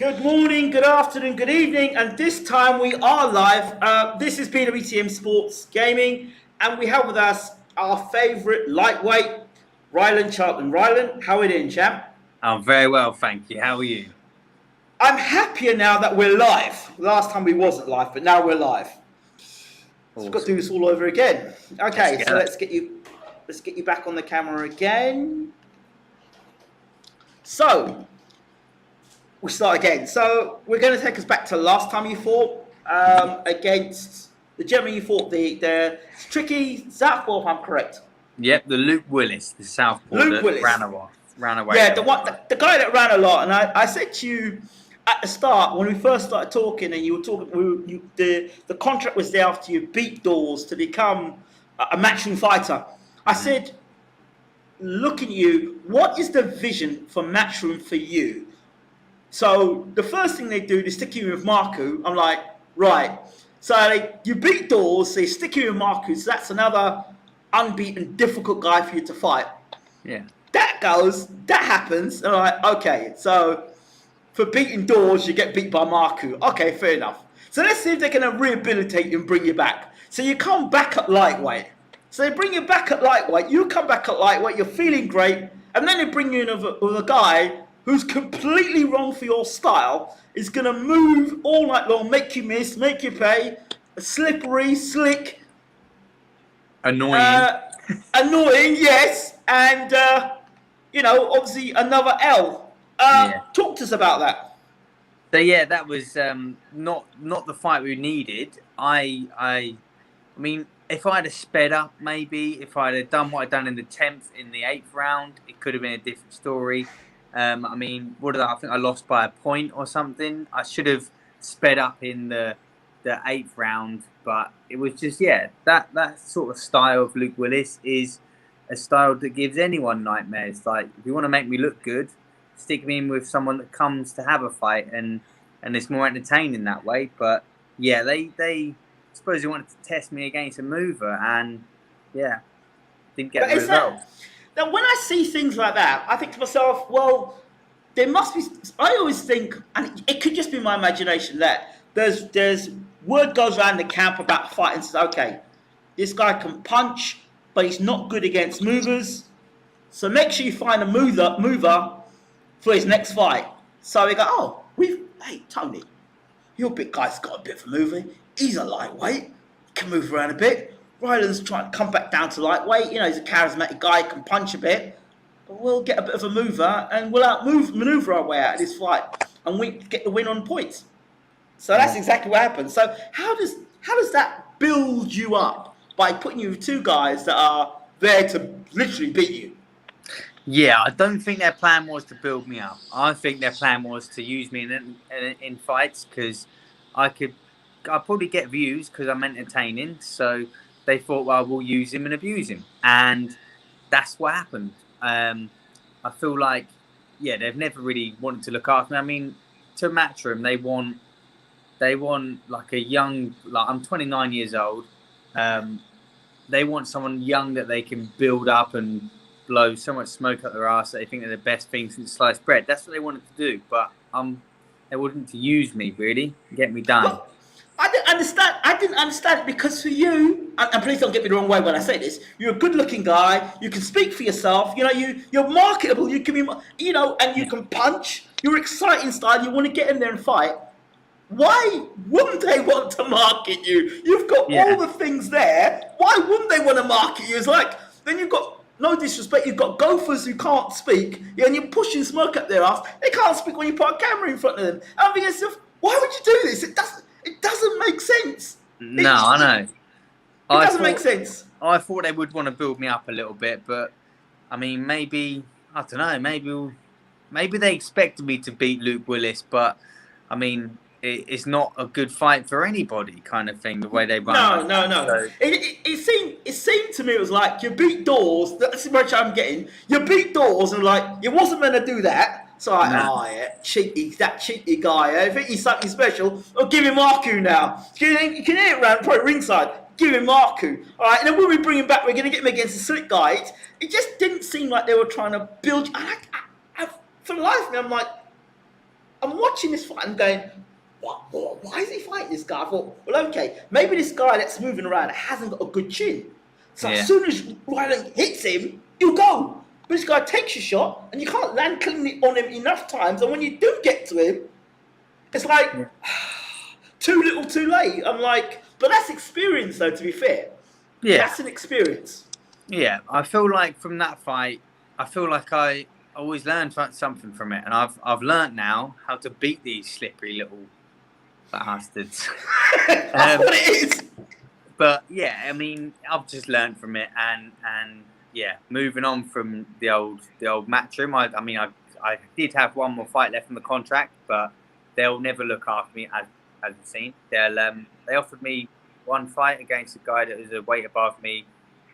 Good morning, good afternoon, good evening, and this time we are live. This is BWTM Sports Gaming, and we have with us our favourite lightweight, Rylan Charlton. Rylan, how are you doing, champ? I'm very well, thank you. How are you? I'm happier now that we're live. Last time we wasn't live, but now we're live. So we've got to do this all over again. Okay, so let's get you back on the camera again. So we'll start again. So we're going to take us back to last time you fought against the gentleman you fought, the tricky Southpaw, if I'm correct. Yep, the Luke Willis, the Southpaw that ran away. Yeah, the guy that ran a lot. And I said to you at the start, when we first started talking, and you were talking, the contract was there after you beat Dawes to become a matchroom fighter. I said, looking at you, what is the vision for matchroom for you? So the first thing they do, they stick you with Marku. I'm like, right. So you beat Dawes, they stick you with Marku. So that's another unbeaten, difficult guy for you to fight. Yeah. That happens. And I'm like, okay. So for beating Dawes, you get beat by Marku. Okay, fair enough. So let's see if they're going to rehabilitate you and bring you back. So you come back at lightweight. So they bring you back at lightweight. You come back at lightweight. You're feeling great. And then they bring you in with a guy who's completely wrong for your style, is going to move all night long, make you miss, make you pay, slippery, slick. Annoying. Annoying, yes. And, obviously another L. Talk to us about that. So, yeah, that was not the fight we needed. I mean, if I had sped up, maybe, if I had done what I'd done in the 10th, in the 8th round, it could have been a different story. I mean, I think I lost by a point or something. I should have sped up in the 8th round, but it was just, that sort of style of Luke Willis is a style that gives anyone nightmares. Like, if you want to make me look good, stick me in with someone that comes to have a fight, and it's more entertaining that way. But yeah, they I suppose they wanted to test me against a mover, and didn't get the result. Now, when I see things like that, I think to myself, well, there must be. I always think, and it could just be my imagination, that there's word goes around the camp about fighting. Says, okay, this guy can punch, but he's not good against movers. So make sure you find a mover for his next fight. So we go, hey Tony, your big guy's got a bit of a mover. He's a lightweight, he can move around a bit. Rylan's trying to come back down to lightweight. You know, he's a charismatic guy, can punch a bit. But we'll get a bit of a mover and we'll maneuver our way out of this fight. And we get the win on points. So that's exactly what happened. So how does that build you up by putting you with two guys that are there to literally beat you? Yeah, I don't think their plan was to build me up. I think their plan was to use me in fights because I'll probably get views because I'm entertaining. So they thought, well, we'll use him and abuse him. And that's what happened. I feel like, they've never really wanted to look after me. I mean, to Matchroom, they want like a young, like I'm 29 years old. They want someone young that they can build up and blow so much smoke up their ass that they think they're the best thing since sliced bread. That's what they wanted to do. But they wanted to use me, really, get me done. Well, I didn't understand it because for you, and please don't get me the wrong way when I say this, you're a good-looking guy. You can speak for yourself. You know, you're marketable. You can be, and you can punch. You're exciting style. You want to get in there and fight. Why wouldn't they want to market you? You've got all the things there. Why wouldn't they want to market you? It's like then you've got no disrespect. You've got gophers who can't speak, and you're pushing smoke up their ass. They can't speak when you put a camera in front of them. I'm thinking, why would you do this? It doesn't make sense. No, I know. It doesn't make sense. I thought they would want to build me up a little bit, but I mean, maybe I don't know. Maybe they expected me to beat Luke Willis, but I mean, it's not a good fight for anybody, kind of thing. The way they run. No. So. It seemed to me it was like you beat Dawes. That's the much I'm getting. You beat Dawes, and like you wasn't meant to do that. So cheeky guy. I think he's something special. I'll give him Marku now. You can hear it around probably ringside. Give him Marku. All right, and then when we bring him back, we're going to get him against a slick guy. It just didn't seem like they were trying to build. For the life of me, I'm like, I'm watching this fight and going, why is he fighting this guy? I thought, well, okay, maybe this guy that's moving around hasn't got a good chin. So as soon as Rylan hits him, he'll go. But this guy takes your shot, and you can't land cleanly on him enough times. And when you do get to him, it's like too little, too late. I'm like, but that's experience, though. To be fair, that's an experience. Yeah, I feel like from that fight, I feel like I always learned something from it, and I've learned now how to beat these slippery little bastards. That's what it is. But yeah, I mean, I've just learned from it, and yeah, moving on from the old Matchroom. I mean, I did have one more fight left in the contract, but they'll never look after me as you've seen. They offered me one fight against a guy that was a weight above me,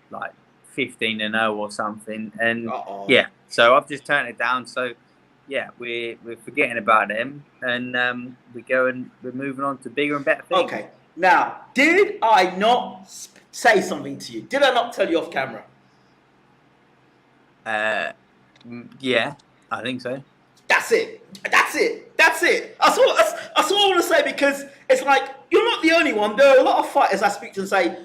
like 15-0 or something, and yeah, so I've just turned it down. So yeah, we're forgetting about them, and we're moving on to bigger and better things. Okay, now did I not say something to you? Did I not tell you off camera? Yeah, I think so. That's it. That's all I want to say, because it's like, you're not the only one. There are a lot of fighters I speak to and say,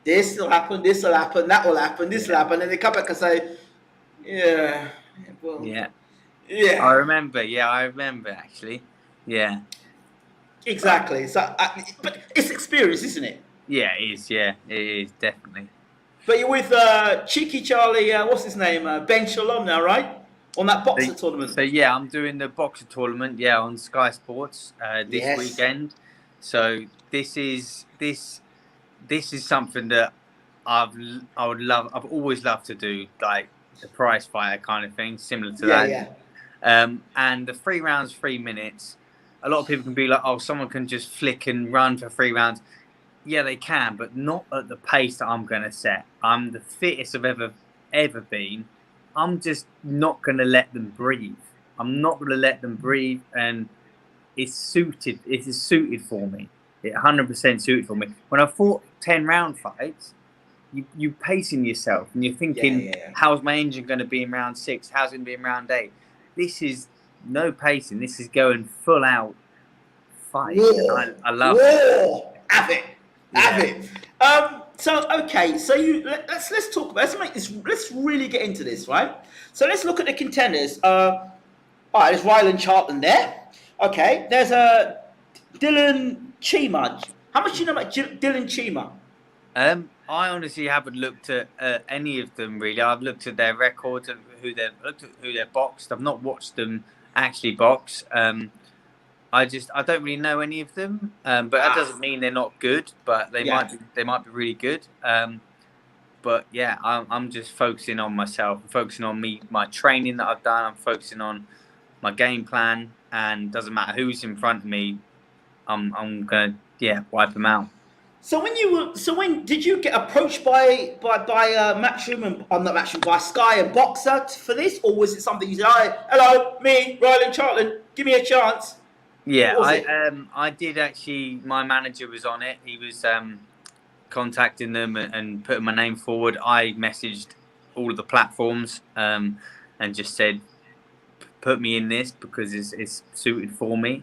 this will happen, that will happen, this will happen, and they come back and say, yeah. I remember actually. Yeah. Exactly. So, but it's experience, isn't it? Yeah, it is. Yeah, it is definitely. But you're with Cheeky Charlie, what's his name? Ben Shalom now, right? On that boxer tournament. So yeah, I'm doing the boxer tournament. Yeah, on Sky Sports this weekend. So this is something that I've always loved to do, like the prize fighter kind of thing, similar to that. Yeah. And the 3 rounds, 3 minutes. A lot of people can be like, oh, someone can just flick and run for 3 rounds. Yeah, they can, but not at the pace that I'm going to set. I'm the fittest I've ever been. I'm just not going to let them breathe. I'm not going to let them breathe, and it's suited. It is suited for me. It 100% suited for me. When I fought 10-round fights, you pacing yourself, and you're thinking, how's my engine going to be in round 6? How's it going to be in round 8? This is no pacing. This is going full out fight. I love it. Have it. So okay, so let's talk about, let's really get into this, right? So let's look at the contenders. All right, there's Rylan Charlton there. Okay, there's Dylan Chima. How much do you know about Dylan Chima? I honestly haven't looked at any of them really. I've looked at their records and who they've boxed. I've not watched them actually box. I don't really know any of them, but that doesn't mean they're not good. But they might be really good. But yeah, I'm just focusing on myself. I'm focusing on my training that I've done. I'm focusing on my game plan, and doesn't matter who's in front of me. I'm gonna wipe them out. So when did you get approached by Matchroom and not Matchroom, by Sky and Boxer for this, or was it something you said, hello, me, Rylan Charlton, give me a chance? Yeah, I did actually. My manager was on it. He was contacting them and putting my name forward. I messaged all of the platforms and just said, put me in this because it's suited for me.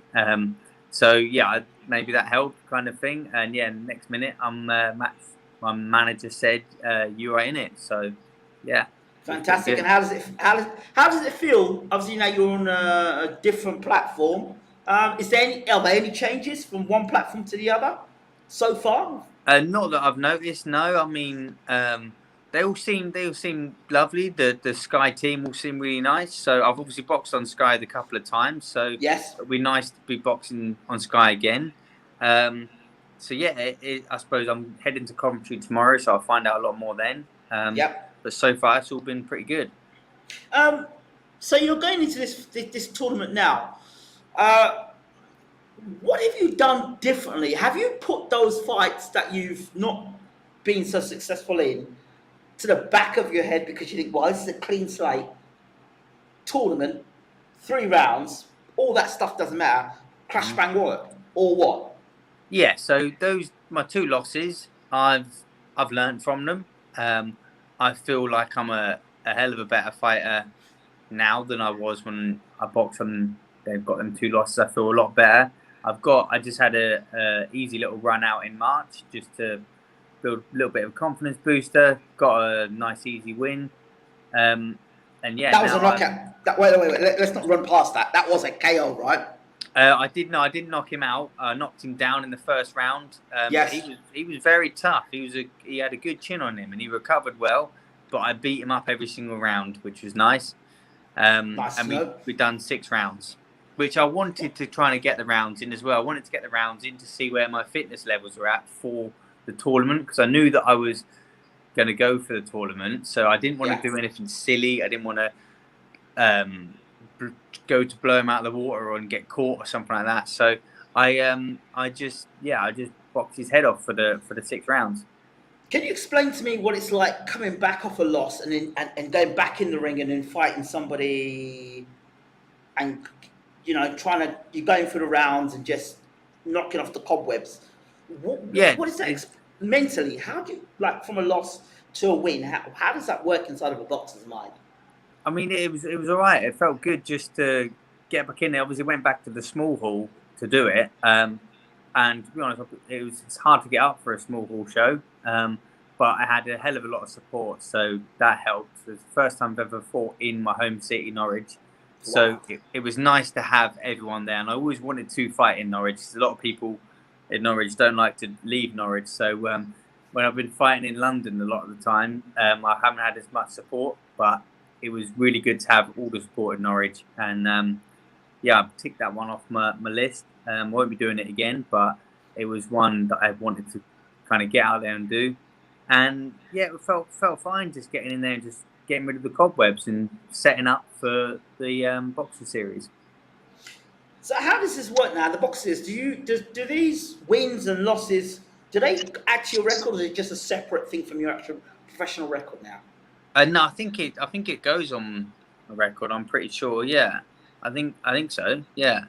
So yeah, maybe that helped, kind of thing. And yeah, next minute, my manager said you are in it. So yeah, fantastic. And how does it feel? Obviously now you're on a different platform. Are there any changes from one platform to the other so far? Not that I've noticed. No, I mean they all seem lovely. The Sky team all seem really nice. So I've obviously boxed on Sky a couple of times. So yes, it'll be nice to be boxing on Sky again. So yeah, I suppose I'm heading to Coventry tomorrow, so I'll find out a lot more then. But so far it's all been pretty good. So you're going into this tournament now. What have you done differently? Have you put those fights that you've not been so successful in to the back of your head because you think, well, this is a clean slate tournament, 3 rounds, all that stuff doesn't matter, crash bang work, or what? Yeah, so my 2 losses, I've learned from them. I feel like I'm a hell of a better fighter now than I was when I boxed on they've got them 2 losses, I feel a lot better. I just had a easy little run out in March just to build a little bit of confidence booster. Got a nice easy win. And yeah, that was a knockout. Wait. Let's not run past that. That was a KO, right? I didn't knock him out. I knocked him down in the first round. Yes. He was very tough. He had a good chin on him, and he recovered well. But I beat him up every single round, which was nice. Nice. And we done 6 rounds, which I wanted to try and get the rounds in as well. I wanted to get the rounds in to see where my fitness levels were at for the tournament, because I knew that I was going to go for the tournament. So I didn't want to do anything silly. I didn't want to go to blow him out of the water and get caught or something like that. So I just boxed his head off for the 6 rounds. Can you explain to me what it's like coming back off a loss and then and going back in the ring and then fighting somebody and you're going through the rounds and just knocking off the cobwebs? What is that mentally? How do you, like, from a loss to a win? How does that work inside of a boxer's mind? I mean, it was all right. It felt good just to get back in there. Obviously, went back to the small hall to do it. And to be honest, it's hard to get up for a small hall show. But I had a hell of a lot of support, so that helped. It was the first time I've ever fought in my home city, Norwich. So it was nice to have everyone there. And I always wanted to fight in Norwich. A lot of people in Norwich don't like to leave Norwich. So when I've been fighting in London a lot of the time, I haven't had as much support. But it was really good to have all the support in Norwich. And I've ticked that one off my list. I won't be doing it again, but it was one that I wanted to kind of get out there and do. And yeah, it felt fine just getting in there and just getting rid of the cobwebs and setting up for the boxer series. So how does this work now? The boxers, do these wins and losses, do they add to your record, or is it just a separate thing from your actual professional record now? No, I think it goes on a record. I'm pretty sure. Yeah, I think so. Yeah.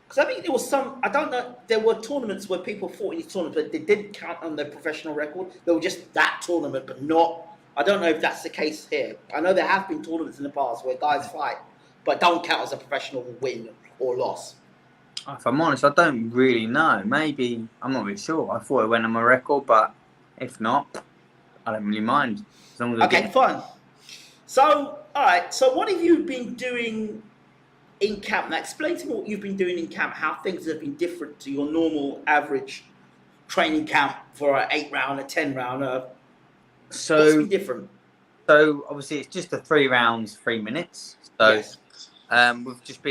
Because I think there was I don't know, there were tournaments where people fought in these tournaments, but they didn't count on their professional record. They were just that tournament, but not. I don't know if that's the case here. I know there have been tournaments in the past where guys fight, but don't count as a professional win or loss. If I'm honest, I don't really know. Maybe, I'm not really sure. I thought it went on my record, but if not, I don't really mind. As long as fine. So, all right. So what have you been doing in camp? Now, explain to me what you've been doing in camp, how things have been different to your normal average training camp for an 8-round, a 10-round. What's been different? So obviously it's just a 3 rounds, 3 minutes. So yes. we've just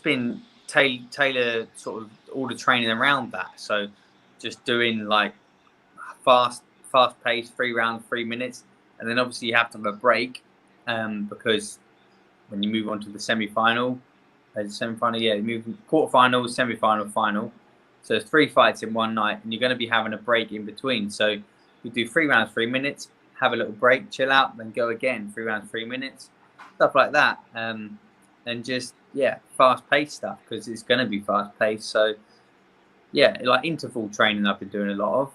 been tailor sort of all the training around that. So just doing like fast paced 3 rounds, 3 minutes, and then obviously you have to have a break because when you move on to the semi-final, you move from quarter-final, semi-final, final. So there's 3 fights in one night, and you're going to be having a break in between. So you do 3 rounds, 3 minutes, have a little break, chill out, then go again, 3 rounds, 3 minutes, stuff like that. And just, fast-paced stuff, because it's going to be fast-paced. So, like interval training I've been doing a lot of.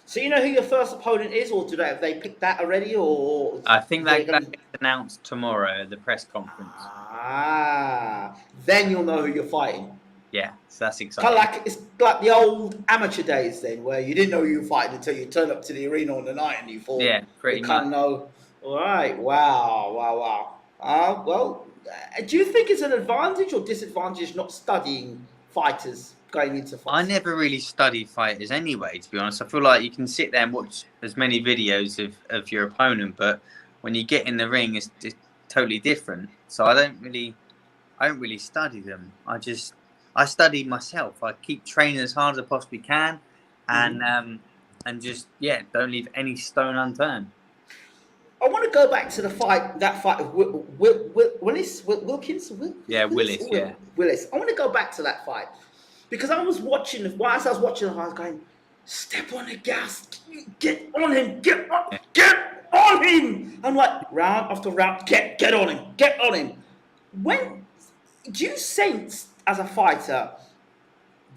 So you know who your first opponent is, or have they picked that already? Or I think that gets announced tomorrow at the press conference. Then you'll know who you're fighting. Yeah, so that's exciting. It's like the old amateur days then, where you didn't know who you were fighting until you turned up to the arena on the night and you fought. Yeah, pretty much. You kind of know. All right, wow. Well, do you think it's an advantage or disadvantage not studying fighters going into fights? I never really studied fighters anyway, to be honest. I feel like you can sit there and watch as many videos of your opponent, but when you get in the ring, it's totally different. So I don't really study them. I study myself. I keep training as hard as I possibly can, and just don't leave any stone unturned. I want to go back to that fight of Willis. Willis. I want to go back to that fight because I was watching. Whilst I was watching, I was going, "Step on the gas, get on him, get on him." I'm like, round after round, get on him. When do you sense as a fighter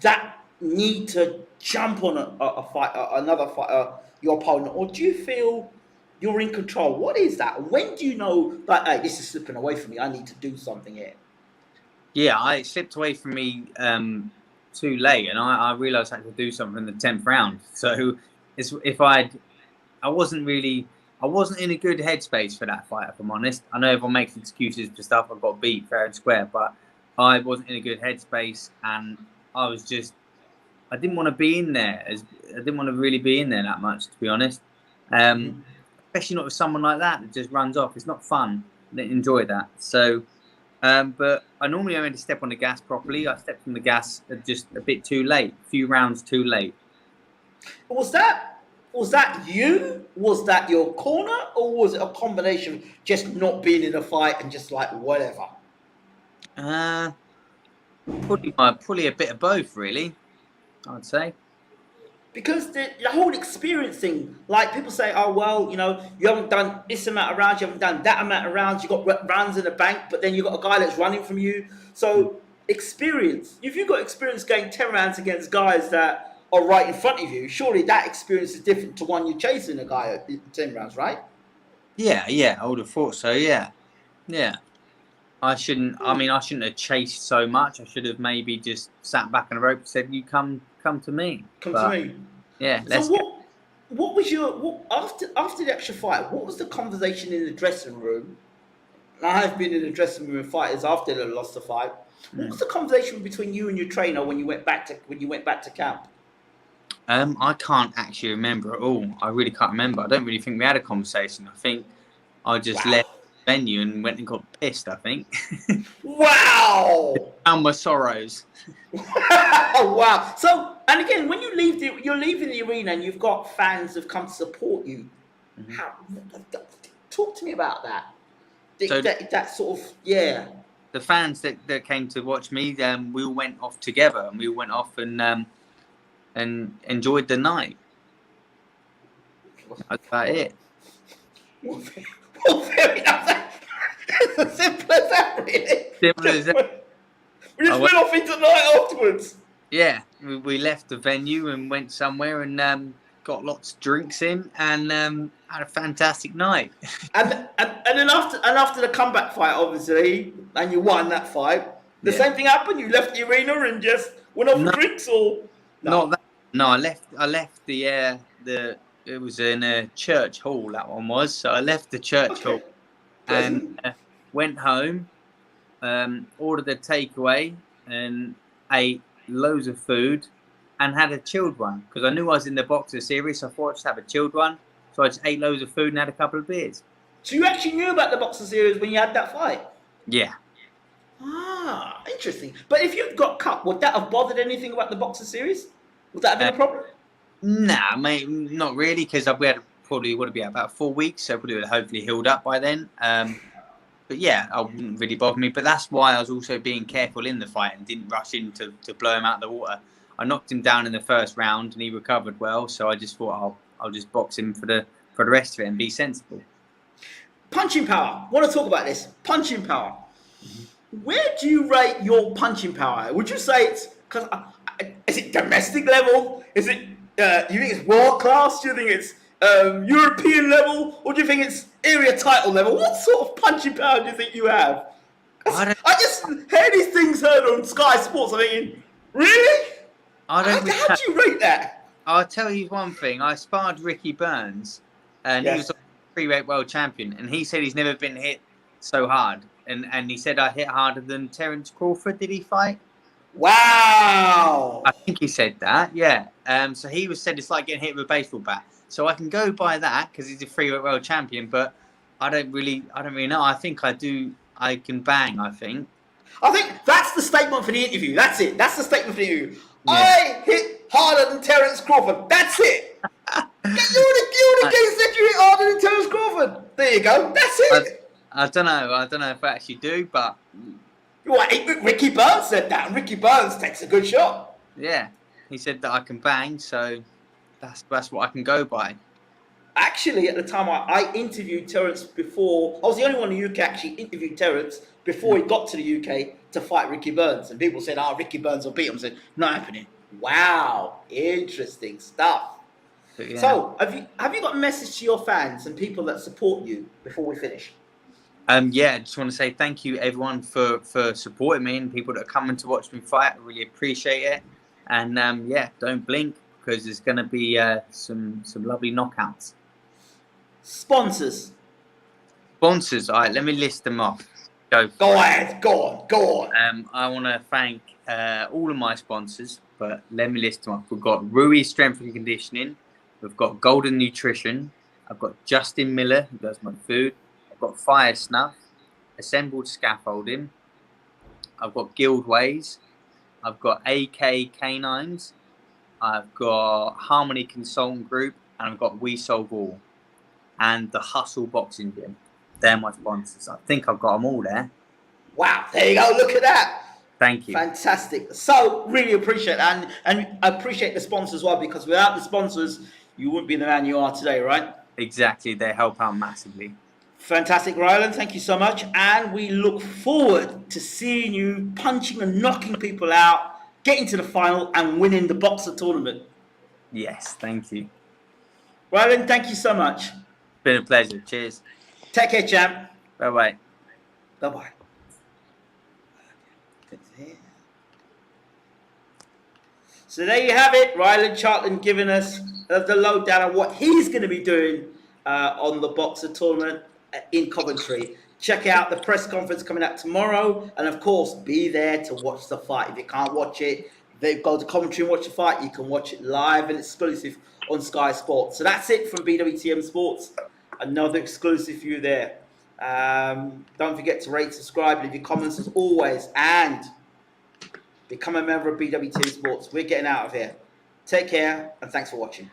that need to jump on another fighter, your opponent, or do you feel you're in control? What is that? When do you know that, hey, this is slipping away from me, I need to do something here? Yeah, it slipped away from me too late, and I realised I had to do something in the 10th round. So I wasn't in a good headspace for that fight, if I'm honest. I know everyone makes excuses for stuff. I got beat fair and square, but I wasn't in a good headspace, and I didn't want to be in there. I didn't want to really be in there that much, to be honest. Especially not with someone like that just runs off. It's not fun. I didn't enjoy that. So, but I normally only step on the gas properly. I stepped on the gas just a bit too late, a few rounds too late. Was that you? Was that your corner, or was it a combination of just not being in a fight and just like whatever? Probably a bit of both, really. I'd say. Because the whole experience thing, like people say, oh well, you haven't done this amount of rounds, you haven't done that amount of rounds, you got rounds in the bank, but then you got a guy that's running from you. So experience. If you've got experience going 10 rounds against guys that are right in front of you, surely that experience is different to one you're chasing a guy at 10 rounds, right? Yeah, I would have thought so. Yeah. I shouldn't have chased so much. I should have maybe just sat back on the rope and said, "You come to me." To me. Yeah. So what was after the actual fight? What was the conversation in the dressing room? And I have been in the dressing room with fighters after they lost the fight. What was the conversation between you and your trainer when you went back to camp? I can't actually remember at all. I really can't remember. I don't really think we had a conversation. I think I just left the venue and went and got pissed, I think. Wow! And my sorrows. Wow. So, and again, when you're leaving the arena and you've got fans who've come to support you. Talk to me about that. That sort of, yeah. The fans that came to watch me, we all went off together, and we all went off and enjoyed the night. That's about it. Well, fair enough. As simple as that, really. Simple as that. We just went off into the night afterwards. Yeah, we left the venue and went somewhere and got lots of drinks in and had a fantastic night. and then after the comeback fight, obviously, and you won that fight. The same thing happened. You left the arena and just went off for drinks, or no? Not that. No, I left the it was in a church hall, that one was. So I left the church hall and went home, ordered a takeaway and ate loads of food and had a chilled one because I knew I was in the Boxer series, so I thought I'd just have a chilled one. So I just ate loads of food and had a couple of beers. So you actually knew about the Boxer series when you had that fight? Yeah. Ah, interesting. But if you'd got cut, would that have bothered anything about the Boxer series? Would that have been a problem? Nah, mate, not really, because we had probably would have been about 4 weeks, so probably would have hopefully healed up by then. But yeah, I wouldn't really bother me. But that's why I was also being careful in the fight and didn't rush in to blow him out of the water. I knocked him down in the first round and he recovered well, so I just thought I'll just box him for the rest of it and be sensible. Punching power. I want to talk about this. Punching power. Where do you rate your punching power? Would you say it's is it domestic level? Is it you think it's world class? Do you think it's European level, or do you think it's area title level? What sort of punching power do you think you have? I just hear these things heard on Sky Sports. I'm thinking, really? How do you rate that? I'll tell you one thing. I sparred Ricky Burns, and he was a freeweight world champion, and he said he's never been hit so hard. And he said I hit harder than Terence Crawford. Did he fight? Wow! I think he said that. Yeah. So he said it's like getting hit with a baseball bat. So I can go by that because he's a freeweight world champion, but I don't really know. I think I do. I can bang. I think that's the statement for the interview. That's it. That's the statement for the interview. Yeah. I hit harder than Terence Crawford. That's it. You would have said you hit harder than Terence Crawford. There you go. That's it. I don't know if I actually do, but Ricky Burns said that, and Ricky Burns takes a good shot. Yeah, he said that I can bang, so that's what I can go by. Actually, at the time I interviewed Terence before, I was the only one in the UK actually interviewed Terence before he got to the UK to fight Ricky Burns, and people said, Ricky Burns will beat him. I said, not happening. Wow, interesting stuff. Yeah. So, have you got a message to your fans and people that support you before we finish? Yeah, I just want to say thank you everyone for supporting me and people that are coming to watch me fight. I really appreciate it. And yeah, don't blink because there's going to be some lovely knockouts. Sponsors. Sponsors, all right, let me list them off. Go ahead, go on. I want to thank all of my sponsors, but let me list them off. We've got Rui Strength and Conditioning. We've got Golden Nutrition. I've got Justin Miller, who does my food. I've got Fire Snuff, Assembled Scaffolding. I've got Guildways. I've got AK Canines. I've got Harmony Consultant Group, and I've got We Solve All, and the Hustle Boxing Gym. They're my sponsors. I think I've got them all there. Wow, there you go. Look at that. Thank you. Fantastic. So really appreciate that, and I appreciate the sponsors as well, because without the sponsors, you wouldn't be the man you are today, right? Exactly. They help out massively. Fantastic, Rylan. Thank you so much, and we look forward to seeing you punching and knocking people out, getting to the final, and winning the Boxer tournament. Yes, thank you. Rylan, thank you so much. It's been a pleasure. Cheers. Take care, champ. Bye-bye. Bye-bye. So there you have it. Rylan Charlton giving us the lowdown on what he's going to be doing on the Boxer tournament in Coventry. Check out the press conference coming out tomorrow. And, of course, be there to watch the fight. If you can't watch it, they go to Coventry and watch the fight. You can watch it live and exclusive on Sky Sports. So that's it from BWTM Sports. Another exclusive for you there. Don't forget to rate, subscribe, leave your comments as always, and become a member of BWTM Sports. We're getting out of here. Take care, and thanks for watching.